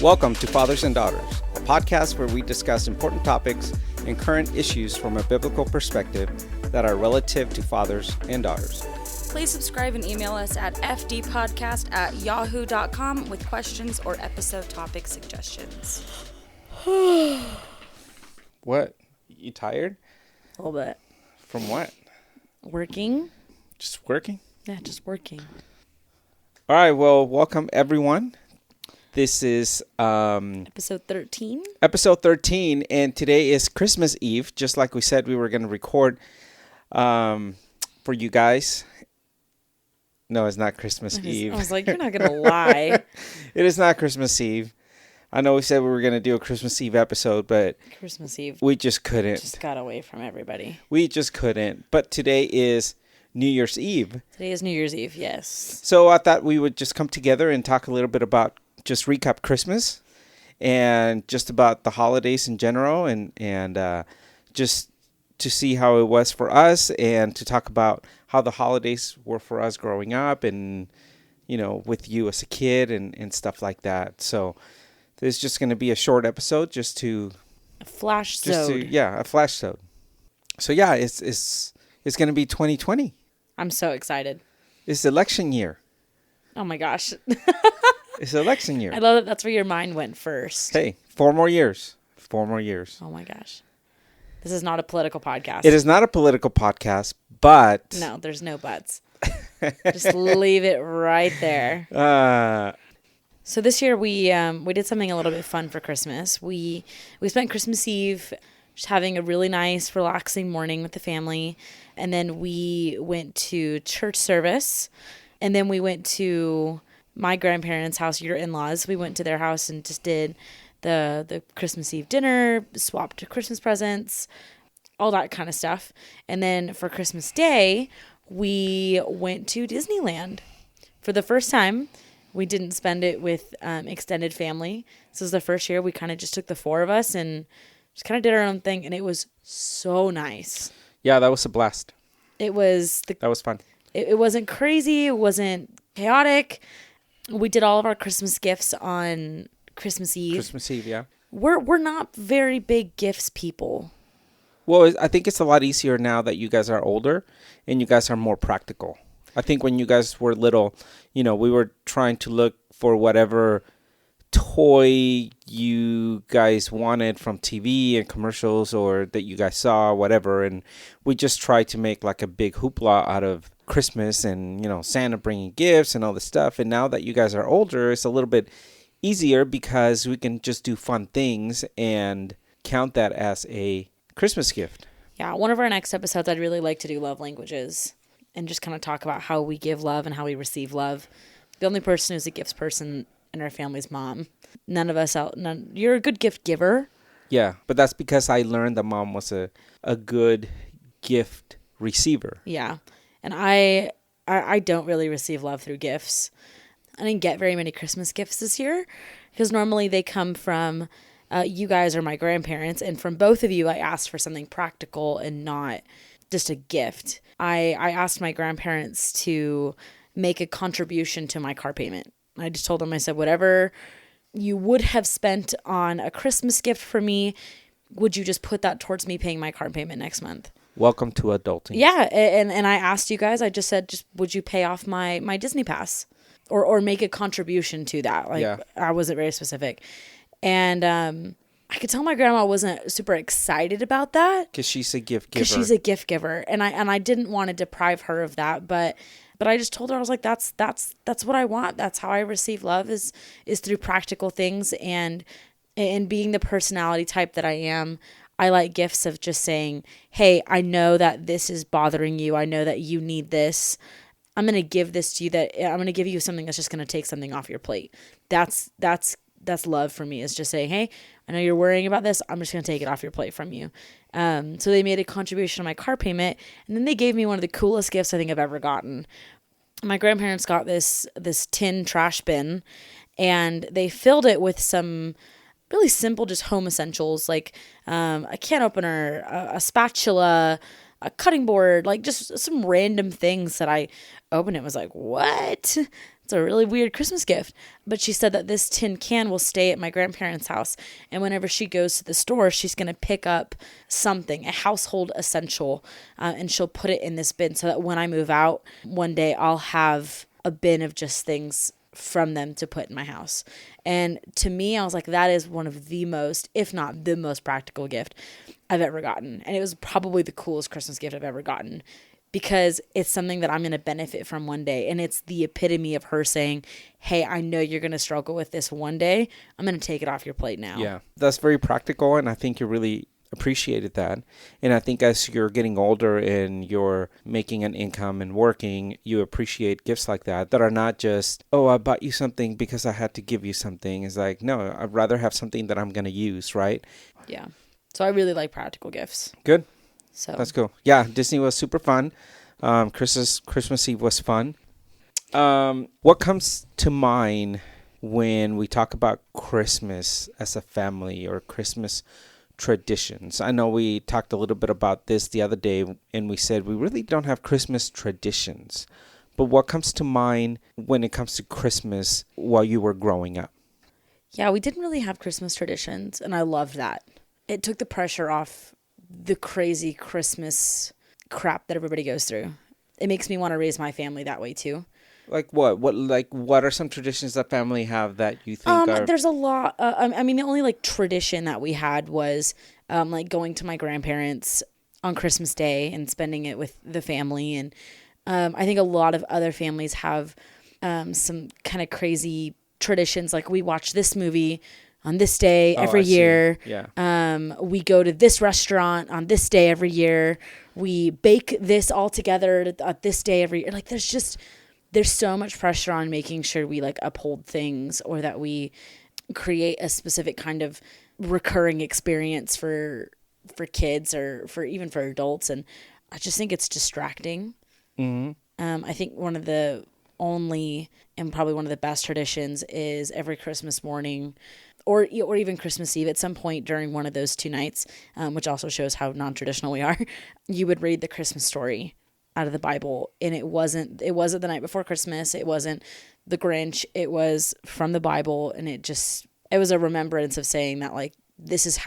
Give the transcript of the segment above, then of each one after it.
Welcome to Fathers and Daughters, a podcast where we discuss important topics and current issues from a biblical perspective that are relative to fathers and daughters. Please subscribe and email us at fdpodcast@yahoo.com with questions or episode topic suggestions. What? You tired? A little bit. From what? Working. Just working? Yeah, just working. All right, well, welcome everyone. This is Episode 13. Episode 13, and today is Christmas Eve, just like we said we were going to record for you guys. No, it's not Christmas Eve. I was like, you're not going to lie. It is not Christmas Eve. I know we said we were going to do a Christmas Eve episode, but Christmas Eve. we just couldn't. Just got away from everybody. We just couldn't. But today is New Year's Eve. Today is New Year's Eve, yes. So I thought we would just come together and talk a little bit about, just recap Christmas and just about the holidays in general and just to see how it was for us and to talk about how the holidays were for us growing up and, you know, with you as a kid and stuff like that. So this is just going to be a short episode just to... A flash-sode. A flash-sode. So yeah, it's going to be 2020. I'm so excited. It's election year. Oh my gosh. It's election year. I love that that's where your mind went first. Hey, 4 more years. 4 more years. Oh my gosh. This is not a political podcast. It is not a political podcast, but... No, there's no buts. Just leave it right there. So this year we did something a little bit fun for Christmas. We spent Christmas Eve just having a really nice, relaxing morning with the family. And then we went to church service. And then we went to my grandparents' house, your in-laws. We went to their house and just did the Christmas Eve dinner, swapped Christmas presents, all that kind of stuff. And then for Christmas Day, we went to Disneyland. For the first time, we didn't spend it with extended family. This was the first year we kind of just took the 4 of us and just kind of did our own thing. And it was so nice. Yeah, that was a blast. That was fun. It wasn't crazy. It wasn't chaotic. We did all of our Christmas gifts on Christmas Eve. Christmas Eve, yeah. We're not very big gifts people. Well, I think it's a lot easier now that you guys are older and you guys are more practical. I think when you guys were little, you know, we were trying to look for whatever toy you guys wanted from TV and commercials or that you guys saw, whatever. And we just tried to make like a big hoopla out of Christmas and, you know, Santa bringing gifts and all this stuff. And now that you guys are older, it's a little bit easier because we can just do fun things and count that as a Christmas gift. Yeah, one of our next episodes, I'd really like to do love languages and just kind of talk about how we give love and how we receive love. The only person who's a gifts person in our family's mom. None of us out. You're a good gift giver. Yeah, but that's because I learned that mom was a good gift receiver. Yeah, and I don't really receive love through gifts. I didn't get very many Christmas gifts this year because normally they come from you guys or my grandparents, and from both of you, I asked for something practical and not just a gift. I asked my grandparents to make a contribution to my car payment. I just told them, I said, whatever you would have spent on a Christmas gift for me, would you just put that towards me paying my car payment next month? Welcome to adulting. Yeah, and I asked you guys, I just said, just would you pay off my Disney pass? Or make a contribution to that? Like, yeah. I wasn't very specific. And I could tell my grandma wasn't super excited about that. Because she's a gift giver. Because she's a gift giver. And I didn't want to deprive her of that, but I just told her, I was like, that's what I want. That's how I receive love is through practical things. And being the personality type that I am, I like gifts of just saying, hey, I know that this is bothering you. I know that you need this. I'm going to give this to you. I'm going to give you something that's just going to take something off your plate. That's love for me, is just saying, hey, I know you're worrying about this. I'm just going to take it off your plate from you. So they made a contribution to my car payment, and then they gave me one of the coolest gifts I think I've ever gotten. My grandparents got this tin trash bin, and they filled it with some really simple, just home essentials, like a can opener, a spatula, a cutting board, like just some random things that I opened. It was like, what? it's a really weird Christmas gift. But she said that this tin can will stay at my grandparents' house. And whenever she goes to the store, she's going to pick up something, a household essential, and she'll put it in this bin so that when I move out, one day I'll have a bin of just things from them to put in my house. And to me, I was like, that is one of the most, if not the most practical gift I've ever gotten. And it was probably the coolest Christmas gift I've ever gotten, because it's something that I'm going to benefit from one day. And it's the epitome of her saying, hey, I know you're going to struggle with this one day. I'm going to take it off your plate now. Yeah, that's very practical. And I think you really appreciated that. And I think as you're getting older and you're making an income and working, you appreciate gifts like that are not just, oh, I bought you something because I had to give you something. It's like, no, I'd rather have something that I'm going to use, right? Yeah. So I really like practical gifts. Good. So that's cool. Yeah, Disney was super fun. Christmas Eve was fun. What comes to mind when we talk about Christmas as a family or Christmas traditions? I know we talked a little bit about this the other day, and we said we really don't have Christmas traditions. But what comes to mind when it comes to Christmas while you were growing up? Yeah, we didn't really have Christmas traditions, and I loved that. It took the pressure off the crazy Christmas crap that everybody goes through. It makes me want to raise my family that way too. Like what? What are some traditions that family have that you think are? There's a lot. I mean, the only like tradition that we had was like going to my grandparents on Christmas Day and spending it with the family. And I think a lot of other families have some kind of crazy traditions. Like we watch this movie on this day every year. Yeah. We go to this restaurant on this day every year. We bake this all together at this day every year. Like there's so much pressure on making sure we like uphold things, or that we create a specific kind of recurring experience for kids, or for even for adults. And I just think it's distracting. Mm-hmm. I think one of the only and probably one of the best traditions is every Christmas morning, or even Christmas Eve at some point during one of those two nights, which also shows how non-traditional we are, you would read the Christmas story out of the Bible. And it wasn't the night before Christmas. It wasn't the Grinch. It was from the Bible. And it was a remembrance of saying that, like, this is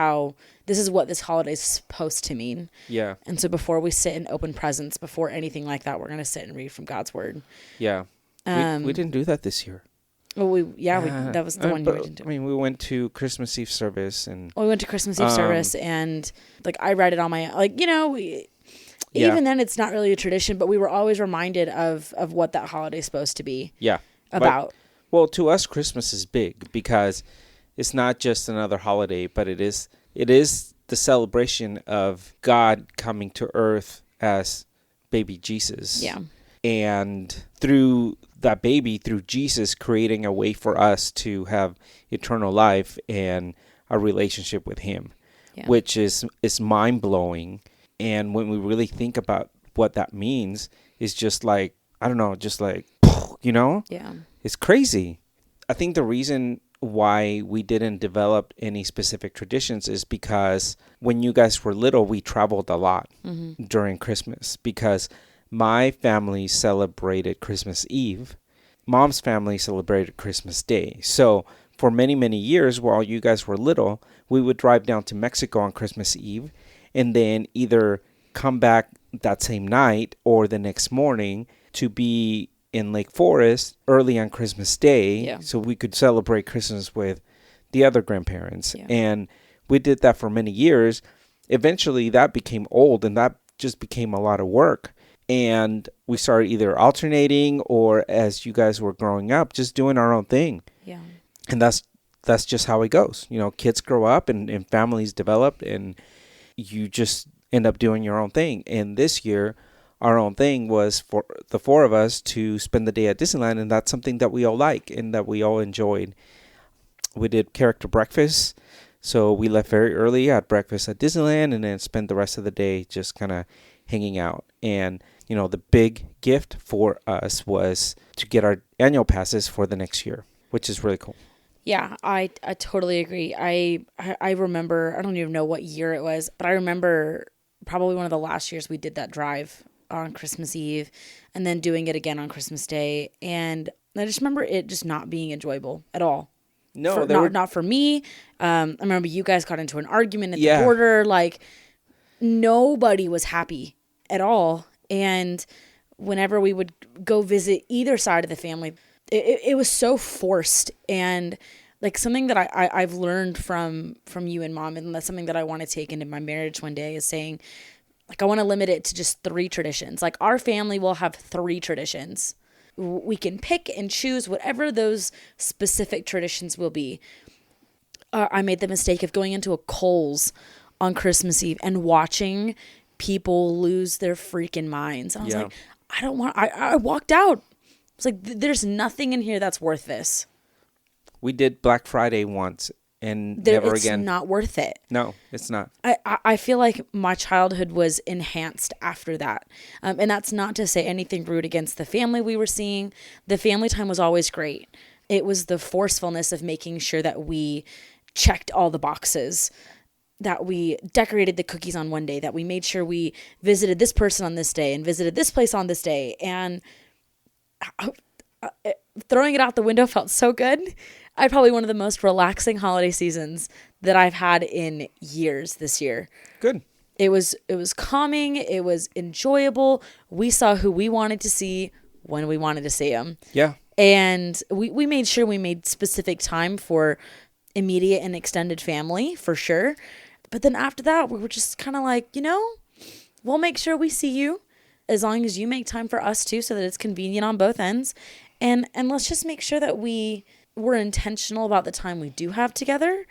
what this holiday is supposed to mean. Yeah. And so before we sit and open presents, before anything like that, we're going to sit and read from God's word. Yeah. We didn't do that this year. Well, that was the one you didn't do. I mean, we went to Christmas Eve service, and we went to Christmas Eve service, and like I read it on my, like, even then it's not really a tradition, but we were always reminded of what that holiday is supposed to be. Yeah. About. Well, to us, Christmas is big because it's not just another holiday, but it is the celebration of God coming to earth as baby Jesus. Yeah. And through that baby, through Jesus, creating a way for us to have eternal life and a relationship with him, which is mind-blowing. And when we really think about what that means, it's just like, I don't know, just like, Yeah. It's crazy. I think the reason why we didn't develop any specific traditions is because when you guys were little, we traveled a lot during Christmas, because my family celebrated Christmas Eve. Mom's family celebrated Christmas Day. So for many, many years while you guys were little, we would drive down to Mexico on Christmas Eve and then either come back that same night or the next morning to be in Lake Forest early on Christmas Day, so we could celebrate Christmas with the other grandparents. Yeah. And we did that for many years. Eventually that became old, and that just became a lot of work. And we started either alternating, or as you guys were growing up, just doing our own thing. Yeah. And that's just how it goes. Kids grow up and families develop, and you just end up doing your own thing. And this year, our own thing was for the four of us to spend the day at Disneyland, and that's something that we all like and that we all enjoyed. We did character breakfast, so we left very early, had breakfast at Disneyland, and then spent the rest of the day just kind of hanging out. And the big gift for us was to get our annual passes for the next year, which is really cool. Yeah, I totally agree. I remember, I don't even know what year it was, but I remember probably one of the last years we did that drive on Christmas Eve, and then doing it again on Christmas Day. And I just remember it just not being enjoyable at all. No, Not for me. I remember you guys got into an argument at the border. Like, nobody was happy at all. And whenever we would go visit either side of the family, it was so forced. And like something that I've learned from you and Mom, and that's something that I want to take into my marriage one day, is saying, like, I want to limit it to just 3 traditions. Like, our family will have 3 traditions. We can pick and choose whatever those specific traditions will be. I made the mistake of going into a Kohl's on Christmas Eve and watching people lose their freaking minds. And I was like, I don't want, I walked out. It's like, there's nothing in here that's worth this. We did Black Friday once and never again. It's not worth it. No, it's not. I feel like my childhood was enhanced after that. And that's not to say anything rude against the family we were seeing. The family time was always great. It was the forcefulness of making sure that we checked all the boxes, that we decorated the cookies on one day, that we made sure we visited this person on this day and visited this place on this day. And throwing it out the window felt so good. I had probably one of the most relaxing holiday seasons that I've had in years this year. Good. It was calming. It was enjoyable. We saw who we wanted to see when we wanted to see them. Yeah. And we made sure we made specific time for immediate and extended family, for sure. But then after that, we were just kind of like, we'll make sure we see you as long as you make time for us too, so that it's convenient on both ends. And let's just make sure that we're intentional about the time we do have together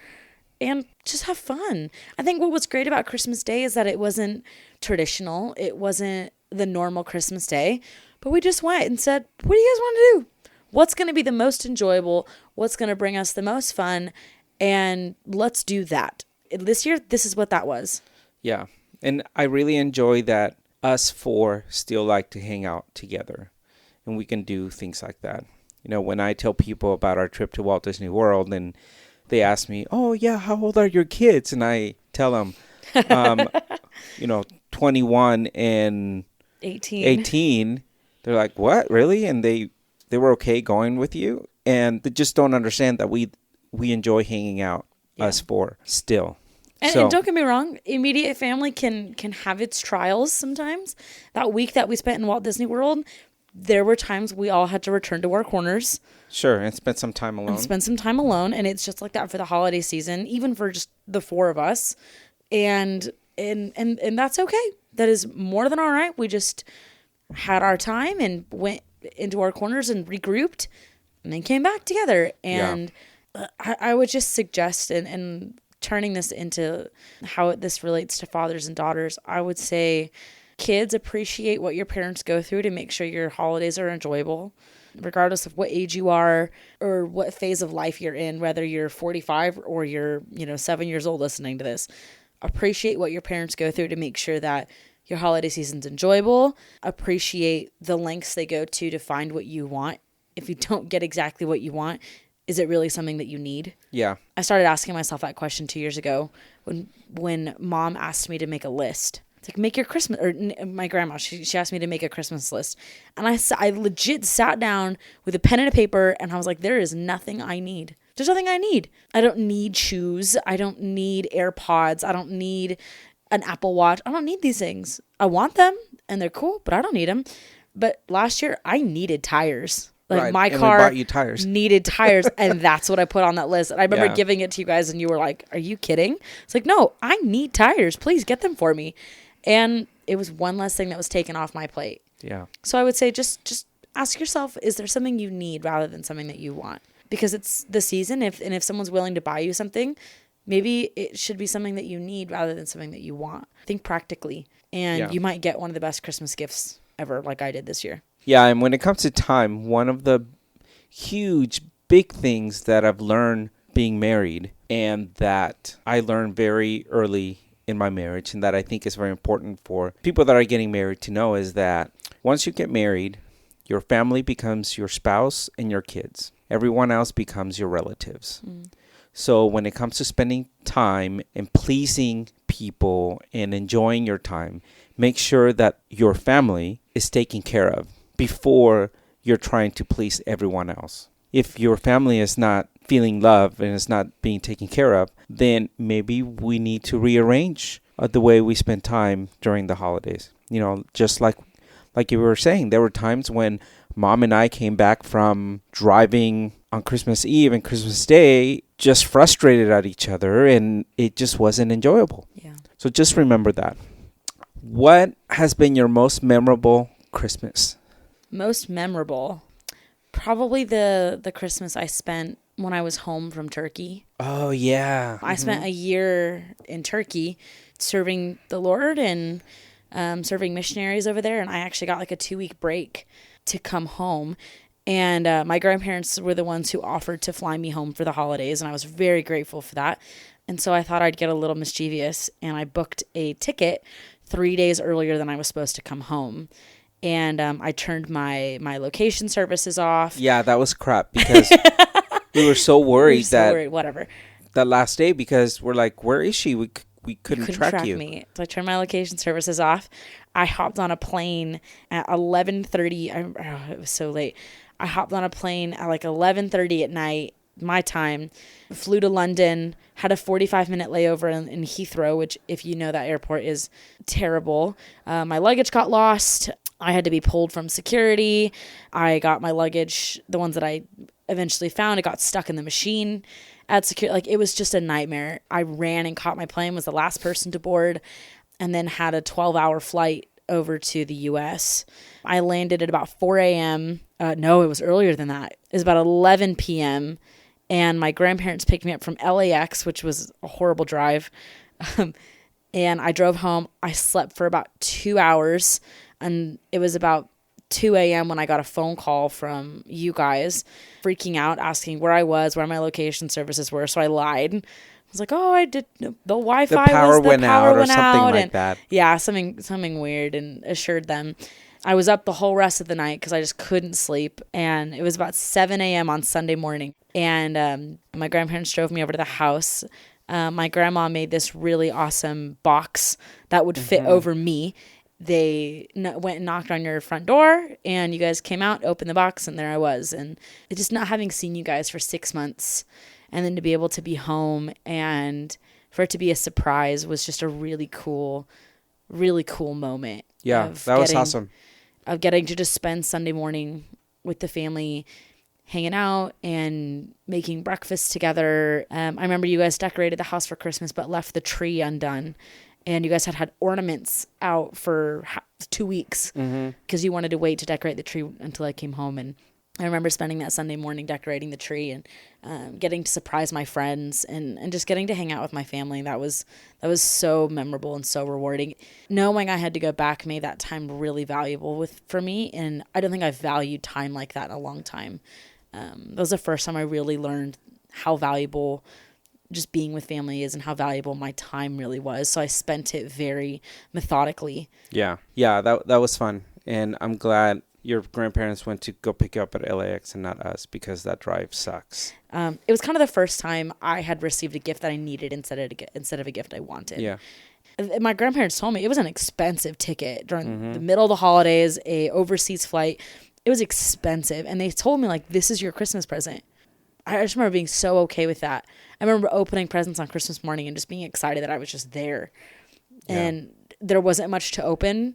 and just have fun. I think what was great about Christmas Day is that it wasn't traditional. It wasn't the normal Christmas Day, but we just went and said, what do you guys want to do? What's going to be the most enjoyable? What's going to bring us the most fun? And let's do that. This year, this is what that was. Yeah. And I really enjoy that us 4 still like to hang out together, and we can do things like that. When I tell people about our trip to Walt Disney World and they ask me, oh, yeah, how old are your kids? And I tell them, 21 and 18. They're like, what, really? And they were okay going with you? And they just don't understand that we enjoy hanging out, us 4, still. And don't get me wrong, immediate family can have its trials sometimes. That week that we spent in Walt Disney World, there were times we all had to return to our corners. Sure, and spend some time alone. And it's just like that for the holiday season, even for just the 4 of us. And that's okay. That is more than all right. We just had our time and went into our corners and regrouped and then came back together. And I would just suggest, and turning this into how this relates to fathers and daughters, I would say, kids, appreciate what your parents go through to make sure your holidays are enjoyable, regardless of what age you are or what phase of life you're in, whether you're 45 or you're, 7 years old listening to this. Appreciate what your parents go through to make sure that your holiday season's enjoyable. Appreciate the lengths they go to find what you want. If you don't get exactly what you want, is it really something that you need? Yeah. I started asking myself that question 2 years ago when Mom asked me to make a list. It's like, make your Christmas, or my grandma, she asked me to make a Christmas list. And I legit sat down with a pen and a paper, and I was like, there is nothing I need. There's nothing I need. I don't need shoes. I don't need AirPods. I don't need an Apple Watch. I don't need these things. I want them, and they're cool, but I don't need them. But last year, I needed tires. Like, my car needed tires, and that's what I put on that list. And I remember giving it to you guys, and you were like, are you kidding? It's like, no, I need tires. Please get them for me. And it was one less thing that was taken off my plate. Yeah. So I would say just ask yourself, is there something you need rather than something that you want? Because it's the season. If someone's willing to buy you something, maybe it should be something that you need rather than something that you want. Think practically. And you might get one of the best Christmas gifts ever, like I did this year. Yeah, and when it comes to time, one of the huge, big things that I've learned being married, and that I learned very early in my marriage, and that I think is very important for people that are getting married to know, is that once you get married, your family becomes your spouse and your kids. Everyone else becomes your relatives. So when it comes to spending time and pleasing people and enjoying your time, make sure that your family is taken care of before you're trying to please everyone else. If your family is not feeling love and is not being taken care of, then maybe we need to rearrange the way we spend time during the holidays. Just like you were saying, there were times when Mom and I came back from driving on Christmas Eve and Christmas Day just frustrated at each other, and it just wasn't enjoyable. Yeah. So just remember that. What has been your most memorable Christmas? Most memorable? Probably the Christmas I spent when I was home from Turkey. Oh, yeah. I spent a year in Turkey serving the Lord and serving missionaries over there. And I actually got like a 2-week break to come home. And my grandparents were the ones who offered to fly me home for the holidays. And I was very grateful for that. And so I thought I'd get a little mischievous. And I booked a ticket 3 days earlier than I was supposed to come home. And I turned my location services off. Yeah, that was crap because we were so worried whatever. That last day, because we're like, where is she? We couldn't track you. Me. So I turned my location services off. I hopped on a plane at 11:30. It was so late. I hopped on a plane at like 11:30 at night, my time, flew to London, had a 45-minute layover in Heathrow, which, if you know that airport, is terrible. My luggage got lost. I had to be pulled from security. I got my luggage, the ones that I eventually found, it got stuck in the machine at security. Like, it was just a nightmare. I ran and caught my plane, was the last person to board, and then had a 12-hour flight over to the U.S. I landed at about 4 a.m. No, it was earlier than that. It was about 11 p.m., and my grandparents picked me up from LAX, which was a horrible drive. And I drove home. I slept for about 2 hours, and it was about 2 a.m. when I got a phone call from you guys, freaking out, asking where I was, where my location services were. So I lied. I was like, "Oh, I did. The Wi-Fi went out or something like that." Yeah, something weird, and assured them. I was up the whole rest of the night because I just couldn't sleep. And it was about 7 a.m. on Sunday morning. And my grandparents drove me over to the house. My grandma made this really awesome box that would fit over me. They went and knocked on your front door, and you guys came out, opened the box, and there I was. And just not having seen you guys for 6 months, and then to be able to be home and for it to be a surprise was just a really cool moment. Yeah, that was awesome. Of getting to just spend Sunday morning with the family, hanging out and making breakfast together. I remember you guys decorated the house for Christmas, but left the tree undone. And you guys had ornaments out for 2 weeks because you wanted to wait to decorate the tree until I came home. And I remember spending that Sunday morning decorating the tree and getting to surprise my friends and just getting to hang out with my family. That was so memorable and so rewarding. Knowing I had to go back made that time really valuable for me. And I don't think I've valued time like that in a long time. That was the first time I really learned how valuable just being with family is and how valuable my time really was. So I spent it very methodically. Yeah, that was fun. And I'm glad your grandparents went to go pick you up at LAX and not us, because that drive sucks. It was kind of the first time I had received a gift that I needed instead of a gift I wanted. Yeah. My grandparents told me it was an expensive ticket during the middle of the holidays, a overseas flight. It was expensive. And they told me, like, this is your Christmas present. I just remember being so okay with that. I remember opening presents on Christmas morning and just being excited that I was just there. Yeah. And there wasn't much to open.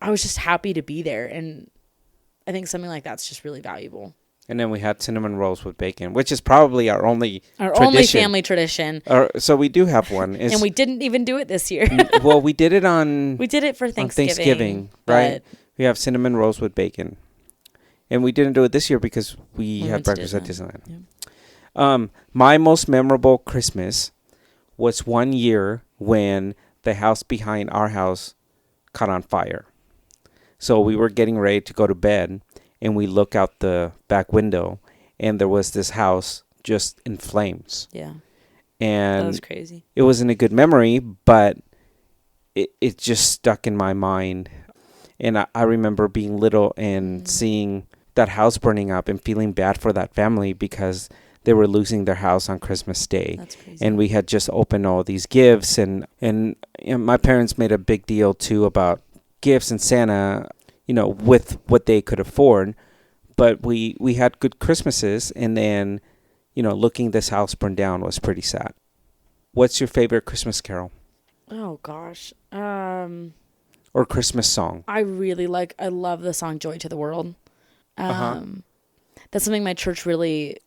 I was just happy to be there. And I think something like that's just really valuable. And then we had cinnamon rolls with bacon, which is probably our only family tradition. So we do have one. And we didn't even do it this year. Well, we did it for Thanksgiving. Right? We have cinnamon rolls with bacon. And we didn't do it this year because we had breakfast at Disneyland. Yeah. My most memorable Christmas was one year when the house behind our house caught on fire. So we were getting ready to go to bed, and we look out the back window, and there was this house just in flames. Yeah. And that was crazy. It wasn't a good memory, but it just stuck in my mind. And I remember being little and seeing that house burning up and feeling bad for that family because they were losing their house on Christmas Day. That's crazy. And we had just opened all these gifts, and my parents made a big deal too about gifts and Santa, with what they could afford. but we had good Christmases, and then, looking this house burn down was pretty sad. What's your favorite Christmas carol? Oh gosh. Or Christmas song? I love the song Joy to the World. That's something my church really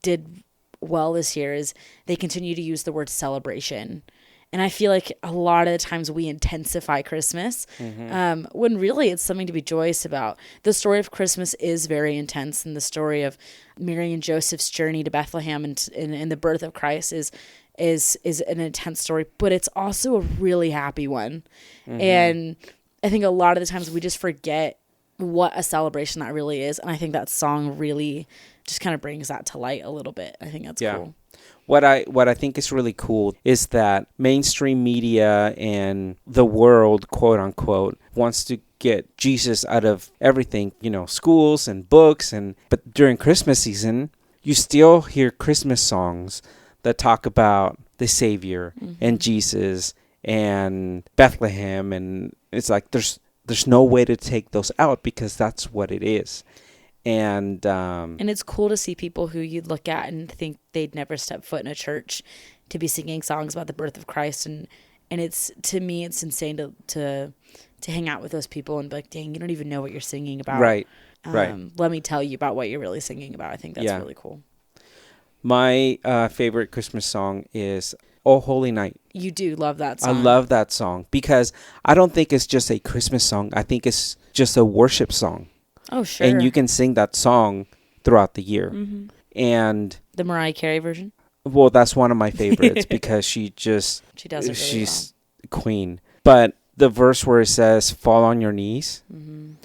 did well this year, is they continue to use the word celebration. And I feel like a lot of the times we intensify Christmas, when really it's something to be joyous about. The story of Christmas is very intense, and the story of Mary and Joseph's journey to Bethlehem and the birth of Christ is an intense story, but it's also a really happy one. And I think a lot of the times we just forget what a celebration that really is. And I think that song really just kind of brings that to light a little bit. I think that's cool. What I think is really cool is that mainstream media and the world, quote unquote, wants to get Jesus out of everything, schools and books, but during Christmas season, you still hear Christmas songs that talk about the Savior and Jesus and Bethlehem, and it's like there's no way to take those out because that's what it is. And it's cool to see people who you'd look at and think they'd never step foot in a church to be singing songs about the birth of Christ, and it's, to me, it's insane to hang out with those people and be like, dang, you don't even know what you're singing about. Right. Let me tell you about what you're really singing about. I think that's really cool. My favorite Christmas song is "Oh Holy Night." You do love that song. I love that song because I don't think it's just a Christmas song. I think it's just a worship song. Oh, sure. And you can sing that song throughout the year. And the Mariah Carey version? Well, that's one of my favorites because she does it really she's well. Queen. But the verse where it says, "Fall on your knees,"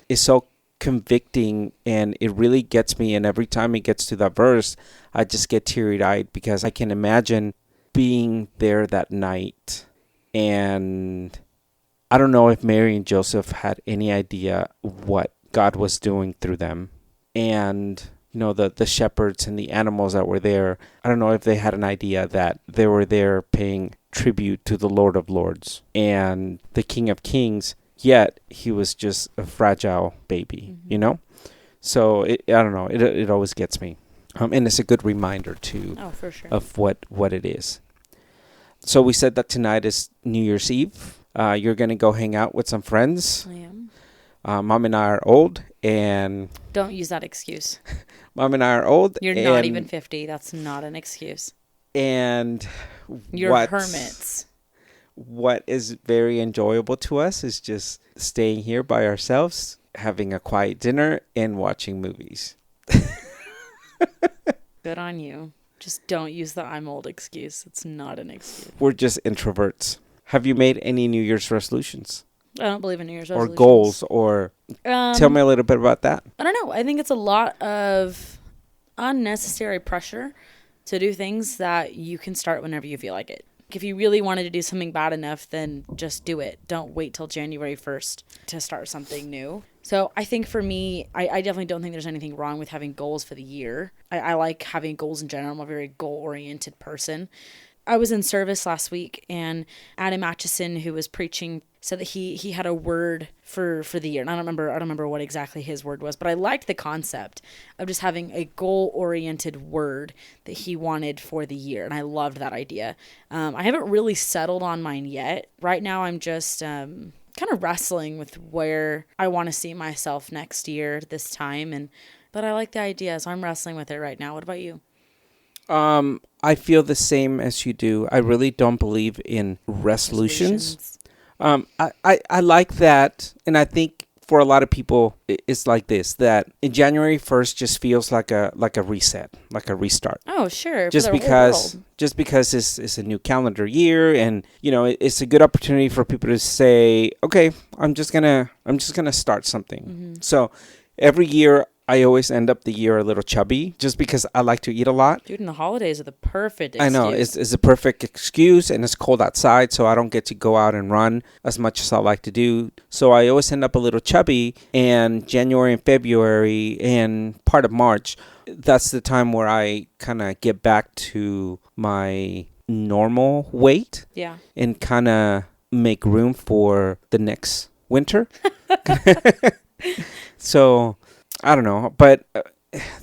is so convicting, and it really gets me. And every time it gets to that verse, I just get teary-eyed because I can imagine being there that night. And I don't know if Mary and Joseph had any idea what God was doing through them. And, the shepherds and the animals that were there, I don't know if they had an idea that they were there paying tribute to the Lord of Lords and the King of Kings, yet he was just a fragile baby, So I don't know. It always gets me. And it's a good reminder too for sure. of what it is. So we said that tonight is New Year's Eve. You're going to go hang out with some friends. I am. Mom and I are old, and... Don't use that excuse. Mom and I are old. You're not even 50. That's not an excuse. And... You're hermits. What is very enjoyable to us is just staying here by ourselves, having a quiet dinner, and watching movies. Good on you. Just don't use the "I'm old" excuse. It's not an excuse. We're just introverts. Have you made any New Year's resolutions? I don't believe in New Year's resolutions. Or goals, or tell me a little bit about that. I don't know. I think it's a lot of unnecessary pressure to do things that you can start whenever you feel like it. If you really wanted to do something bad enough, then just do it. Don't wait till January 1st to start something new. So I think for me, I definitely don't think there's anything wrong with having goals for the year. I like having goals in general. I'm a very goal-oriented person. I was in service last week, and Adam Atchison, who was preaching, said that he had a word for the year. And I don't remember what exactly his word was, but I liked the concept of just having a goal-oriented word that he wanted for the year. And I loved that idea. I haven't really settled on mine yet. Right now, I'm just kind of wrestling with where I want to see myself next year this time. But I like the idea, so I'm wrestling with it right now. What about you? I feel the same as you do. I really don't believe in resolutions. I like that, and I think for a lot of people it's like this, that in January 1st just feels like a reset, like a restart. Oh, sure. Just because it's a new calendar year, and it's a good opportunity for people to say, okay, I'm just gonna start something. So every year I always end up the year a little chubby just because I like to eat a lot. Dude, and the holidays are the perfect excuse. I know. It's a perfect excuse, and it's cold outside, so I don't get to go out and run as much as I like to do. So I always end up a little chubby, and January and February and part of March, that's the time where I kind of get back to my normal weight. Yeah. And kind of make room for the next winter. So... I don't know. But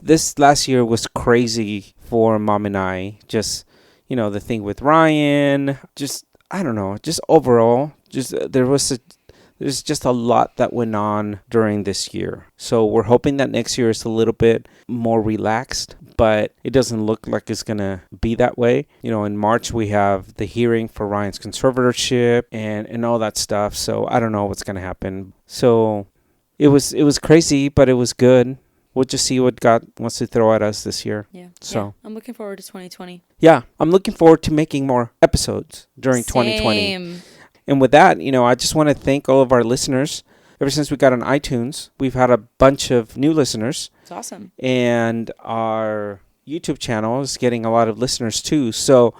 this last year was crazy for Mom and I. Just, the thing with Ryan. Just, I don't know. Just overall, just there's just a lot that went on during this year. So we're hoping that next year is a little bit more relaxed, but it doesn't look like it's going to be that way. In March, we have the hearing for Ryan's conservatorship and all that stuff. So I don't know what's going to happen. So it was crazy, but it was good. We'll just see what God wants to throw at us this year. Yeah. So I'm looking forward to 2020. Yeah, I'm looking forward to making more episodes during 2020. And with that, I just want to thank all of our listeners. Ever since we got on iTunes, we've had a bunch of new listeners. It's awesome. And our YouTube channel is getting a lot of listeners too. So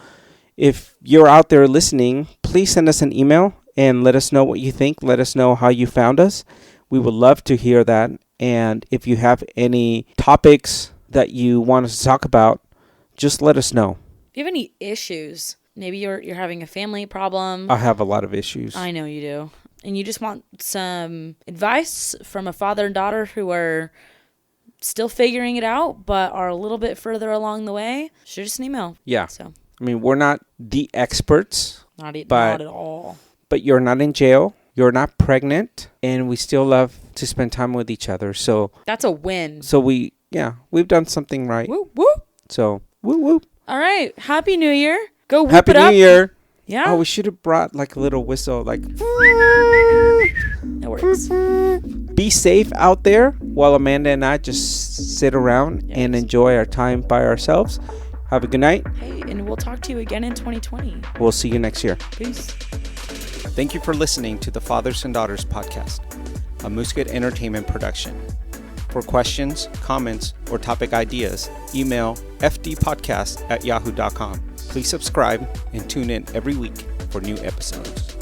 if you're out there listening, please send us an email and let us know what you think. Let us know how you found us. We would love to hear that. And if you have any topics that you want us to talk about, just let us know. If you have any issues, maybe you're having a family problem. I have a lot of issues. I know you do. And you just want some advice from a father and daughter who are still figuring it out, but are a little bit further along the way, shoot us an email. Yeah. So, we're not the experts. Not at all. But you're not in jail. You're not pregnant. And we still love to spend time with each other. So that's a win. So we've done something right. Woo, woo. So, woo, woo. All right. Happy New Year. Go whoop Happy it up. New Year. Yeah. Oh, we should have brought like a little whistle. Like, that works. Be safe out there while Amanda and I just sit around and enjoy our time by ourselves. Have a good night. Hey, and we'll talk to you again in 2020. We'll see you next year. Peace. Thank you for listening to the Fathers and Daughters podcast, a Moosegood Entertainment production. For questions, comments, or topic ideas, email fdpodcast@yahoo.com. Please subscribe and tune in every week for new episodes.